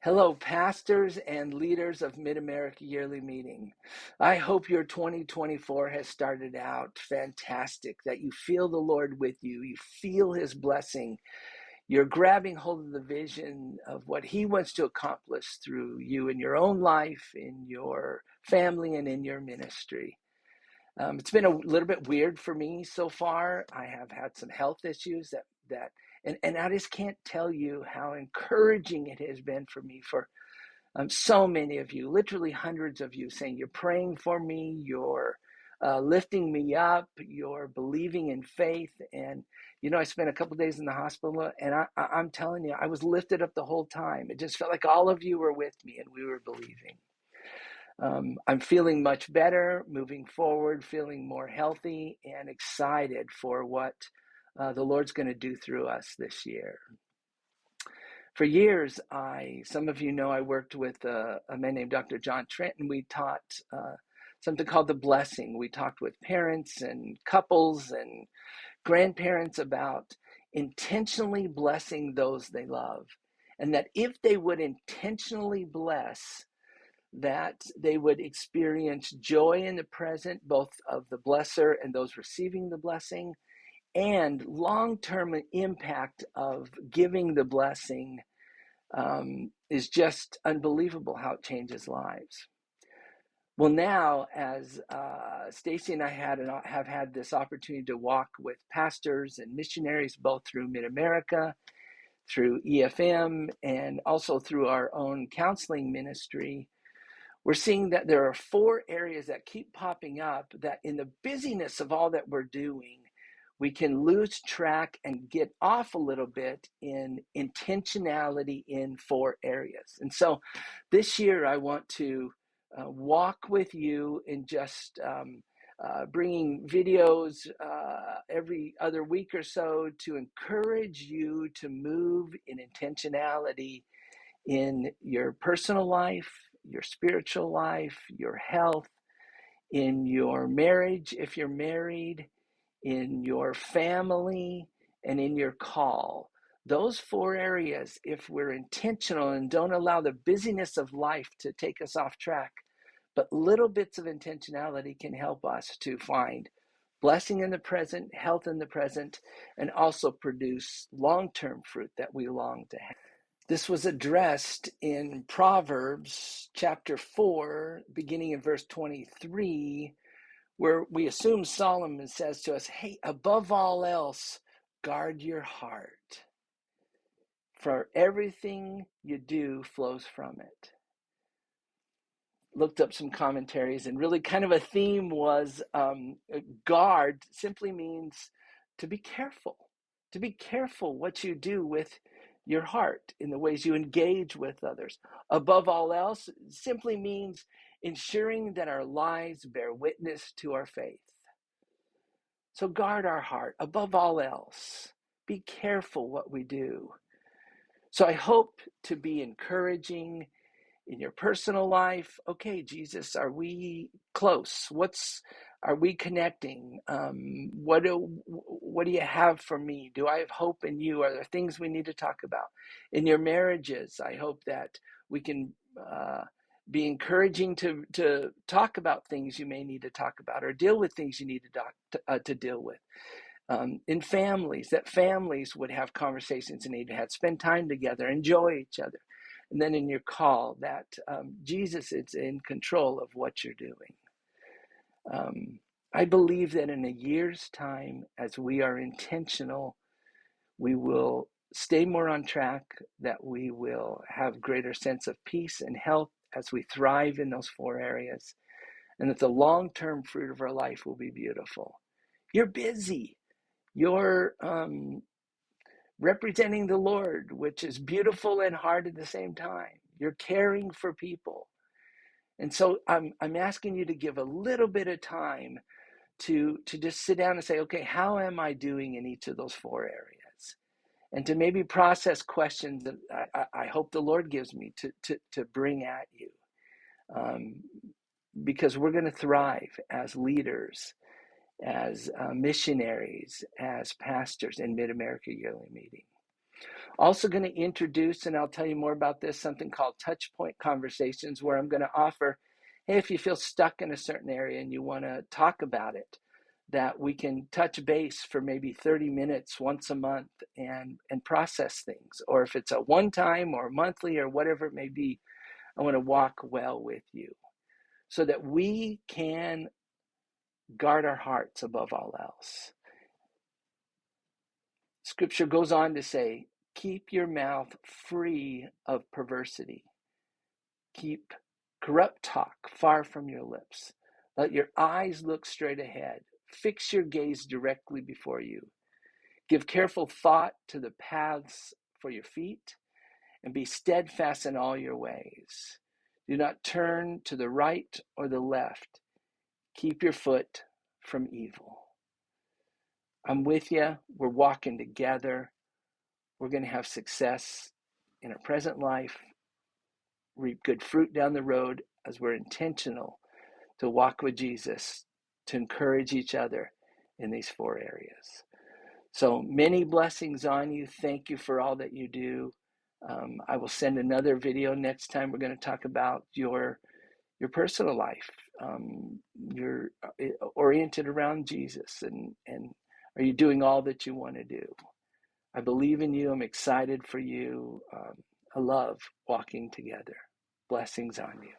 Hello, pastors and leaders of Mid-America Yearly Meeting. I hope your 2024 has started out fantastic, that you feel the Lord with you, you feel His blessing, you're grabbing hold of the vision of what He wants to accomplish through you in your own life, in your family, and in your ministry. It's been a little bit weird for me so far. I have had some health issues and I just can't tell you how encouraging it has been for me for so many of you, literally hundreds of you, saying you're praying for me, you're lifting me up, you're believing in faith. And, I spent a couple of days in the hospital, and I'm telling you, I was lifted up the whole time. It just felt like all of you were with me and we were believing. I'm feeling much better, moving forward, feeling more healthy and excited for what the Lord's going to do through us this year. For years, some of you know I worked with a man named Dr. John Trenton. We taught something called The Blessing. We talked with parents and couples and grandparents about intentionally blessing those they love. And that if they would intentionally bless, that they would experience joy in the present, both of the blesser and those receiving the blessing, and long-term impact of giving the blessing is just unbelievable how it changes lives. Well, now, as Stacy and I have had this opportunity to walk with pastors and missionaries, both through Mid-America, through EFM, and also through our own counseling ministry, we're seeing that there are 4 areas that keep popping up that in the busyness of all that we're doing, we can lose track and get off a little bit in intentionality in 4 areas. And so this year, I want to walk with you in just bringing videos every other week or so to encourage you to move in intentionality in your personal life, your spiritual life, your health, in your marriage, if you're married, in your family, and in your call. Those 4 areas, if we're intentional and don't allow the busyness of life to take us off track, but little bits of intentionality can help us to find blessing in the present, health in the present, and also produce long-term fruit that we long to have. This was addressed in Proverbs chapter 4, beginning in verse 23, where we assume Solomon says to us, hey, above all else, guard your heart, for everything you do flows from it. Looked up some commentaries, and really kind of a theme was guard simply means to be careful what you do with your heart in the ways you engage with others. Above all else simply means ensuring that our lives bear witness to our faith. So guard our heart above all else. Be careful what we do. So I hope to be encouraging in your personal life. Okay, Jesus, are we close? Are we connecting? What do you have for me? Do I have hope in you? Are there things we need to talk about? In your marriages, I hope that we can be encouraging to talk about things you may need to talk about, or deal with things you need to deal with. In families, that families would have conversations and need to spend time together, enjoy each other. And then in your call, that Jesus is in control of what you're doing. I believe that in a year's time, as we are intentional, we will stay more on track, that we will have greater sense of peace and health as we thrive in those 4 areas, and that the long-term fruit of our life will be beautiful. You're busy. You're representing the Lord, which is beautiful and hard at the same time. You're caring for people. And so I'm asking you to give a little bit of time to just sit down and say, okay, how am I doing in each of those 4 areas? And to maybe process questions that I hope the Lord gives me to bring at you. Because we're going to thrive as leaders, as missionaries, as pastors in Mid-America Yearly Meeting. Also going to introduce, and I'll tell you more about this, something called touch point conversations, where I'm going to offer, hey, if you feel stuck in a certain area and you want to talk about it, that we can touch base for maybe 30 minutes once a month and process things. Or if it's a one time or monthly or whatever it may be, I want to walk well with you so that we can guard our hearts above all else. Scripture goes on to say, keep your mouth free of perversity. Keep corrupt talk far from your lips. Let your eyes look straight ahead. Fix your gaze directly before you. Give careful thought to the paths for your feet, and be steadfast in all your ways. Do not turn to the right or the left. Keep your foot from evil. I'm with you. We're walking together. We're going to have success in our present life, reap good fruit down the road as we're intentional to walk with Jesus, to encourage each other in these 4 areas. So many blessings on you. Thank you for all that you do. I will send another video next time. We're going to talk about your personal life. You're oriented around Jesus, and are you doing all that you want to do? I believe in you. I'm excited for you. I love walking together. Blessings on you.